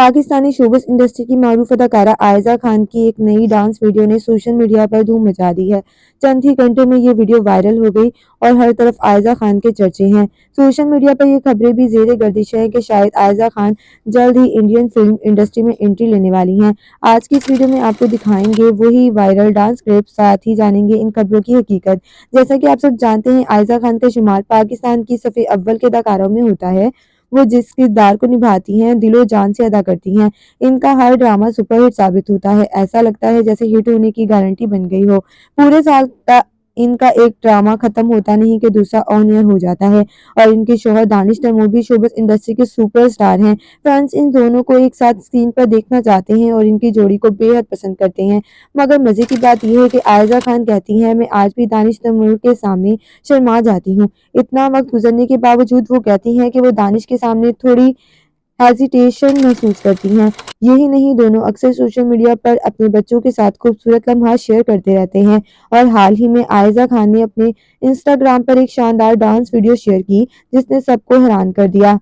Pakistani showbiz industry की मारूफ अदाकारा आयजा खान की एक नई डांस वीडियो ने सोशल मीडिया पर धूम मचा दी है। चंद ही घंटों में ये वीडियो वायरल हो गई और हर तरफ आयजा खान के चर्चे हैं। सोशल मीडिया पर ये खबरें भी जेर गर्दिश है कि शायद आयजा खान जल्द ही इंडियन फिल्म इंडस्ट्री में एंट्री लेने वाली हैं। आज की इस वीडियो में आपको दिखाएंगे वही वायरल डांस क्लिप, साथ ही जानेंगे इन खबरों की हकीकत। जैसा कि आप सब जानते हैं, आयजा खान का शुमार पाकिस्तान की सफ़े अव्वल के अदाकारों में होता है। वो जिस किरदार को निभाती हैं दिलो जान से अदा करती हैं। इनका हर ड्रामा सुपरहिट साबित होता है। ऐसा लगता है जैसे हिट होने की गारंटी बन गई हो। पूरे साल का इनका एक ड्रामा खत्म होता नहीं कि दूसरा ऑन एयर हो जाता है। और इनके शौहर दानिश तैमूर भी शोबिस इंडस्ट्री के सुपरस्टार हैं। फैंस इन दोनों को एक साथ स्क्रीन पर देखना चाहते हैं और इनकी जोड़ी को बेहद पसंद करते हैं। मगर मजे की बात यह है कि आयजा खान कहती हैं, मैं आज भी दानिश तैमूर के सामने शर्मा जाती हूँ। इतना वक्त गुजरने के बावजूद वो कहती हैं कि वो दानिश के सामने थोड़ी हेजिटेशन महसूस करती हैं। यही नहीं, दोनों अक्सर सोशल मीडिया पर अपने बच्चों के साथ खूबसूरत लम्हात शेयर करते रहते हैं। और हाल ही में आयजा खान ने अपने इंस्टाग्राम पर एक शानदार डांस वीडियो शेयर की जिसने सबको हैरान कर दिया।